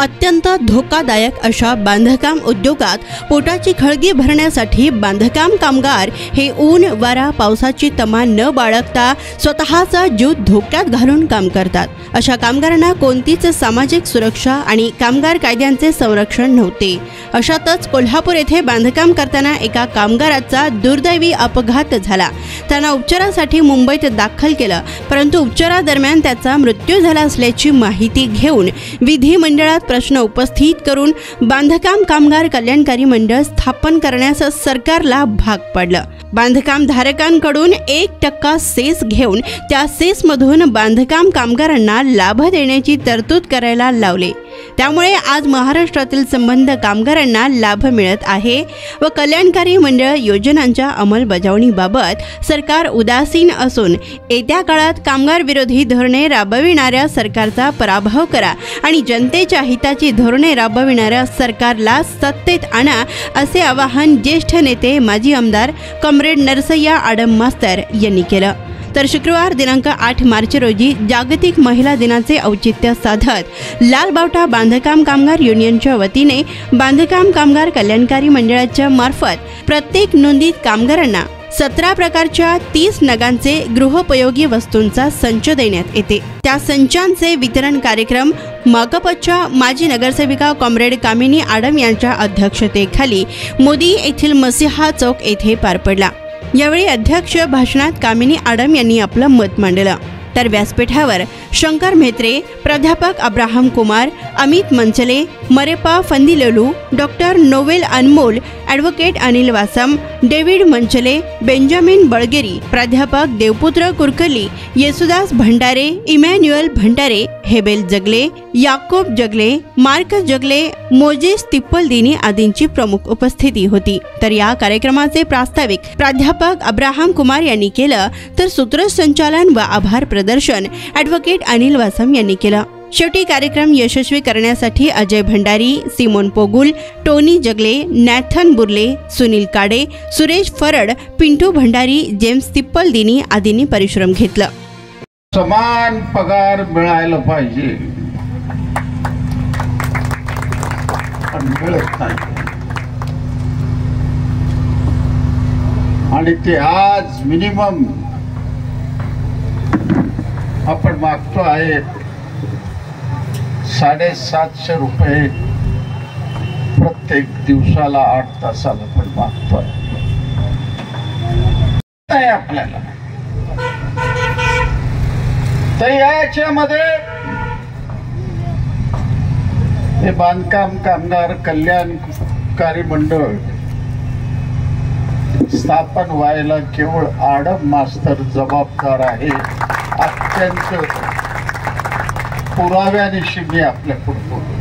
अत्यंत धोकादायक अशा बांधकाम उद्योगात पोटाची खळगी भरण्यासाठी बांधकाम कामगार हे ऊन वारा पावसाची तमा न बाळगता स्वतःचा जीव धोक्यात घालून काम करतात। अशा कामगारांना कोणतीच सामाजिक सुरक्षा आणि कामगार कायद्यांचे संरक्षण नव्हते। अशातच कोल्हापूर येथे बांधकाम करताना एका कामगाराचा दुर्दैवी अपघात झाला। त्यांना उपचारासाठी मुंबईत दाखल केलं, परंतु उपचारादरम्यान त्याचा मृत्यू झाला असल्याची माहिती घेऊन विधिमंडळात प्रश्न उपस्थित करून बांधकाम कामगार कल्याणकारी मंडळ स्थापन करण्यास सरकारला भाग पडलं। बांधकाम धारकांकडून 1% सेस घेऊन त्या सेसमधून बांधकाम कामगारांना लाभ देण्याची तरतूद करायला लावले। त्यामुळे आज महाराष्ट्रातील संबंध कामगारांना लाभ मिळत आहे व कल्याणकारी मंडळ योजनांच्या अंमलबजावणीबाबत सरकार उदासीन असून येत्या काळात कामगार विरोधी धोरणे राबविणाऱ्या सरकारचा पराभव करा आणि जनतेच्या हिताची धोरणे राबविणाऱ्या सरकारला सत्तेत आणा, असे आवाहन ज्येष्ठ नेते माजी आमदार कॉम्रेड नरसय्या आडम मास्तर यांनी केलं। तर शुक्रवार दिनांक 8 मार्च रोजी जागतिक महिला दिनाचे औचित्य साधत लालबावटा बांधकाम कामगार युनियनच्या वतीने बांधकाम कामगार कल्याणकारी मंडळाच्या मार्फत प्रत्येक नोंदीत कामगारांना 17 प्रकारच्या 30 नगांचे गृहोपयोगी वस्तूंचा संच देण्यात येते। त्या संचांचे वितरण कार्यक्रम माकपच्या माजी नगरसेविका कॉम्रेड कामिनी आडम यांच्या अध्यक्षतेखाली मोदी येथील मसिहा चौक येथे पार पडला। यावेळी अध्यक्ष भाषणात कामिनी आडम यांनी आपलं मत मांडलं, तर व्यासपीठावर शंकर म्हेत्रे, प्राध्यापक Abraham Kumar, Amit Manchale, Marepa Phandilolu, doctor Novel Anmol, advocate Anil Wasam, David Manchale, Benjamin Balgeri, प्राध्यापक देवपुत्र कुरकली, येसुदास भंडारे, इमॅन्युअल भंडारे, हेबेल जगले, याकोब जगले, मार्कस जगले, मोजेस तिप्पलदिनी आदींची प्रमुख उपस्थिती होती। तर या कार्यक्रमाचे प्रास्ताविक प्राध्यापक अब्राहम कुमार यांनी केलं, तर सूत्रसंचालन व आभार प्रदर्शन ॲडव्होकेट अनिल वासम यांनी केलं। शेवटी कार्यक्रम यशस्वी करण्यासाठी अजय भंडारी, सिमोन पोगुल, टोनी जगले, नॅथन बुर्ले, सुनील काडे, सुरेश फरड, पिंटू भंडारी, जेम्स तिप्पलदिनी आदींनी परिश्रम घेतलं। समान पगार मिळायला पाहिजे, पण मिळत नाही आणि ते आज मिनिमम आपण मागतो आहे 750 रुपये प्रत्येक दिवसाला 8 तासाला पण मागतोय आपल्याला। तर याच्यामध्ये हे बांधकाम कामगार कल्याणकारी मंडळ स्थापन व्हायला केवळ आडम मास्तर जबाबदार आहे। अत्यंत पुराव्यानिशी मी आपल्या पुढे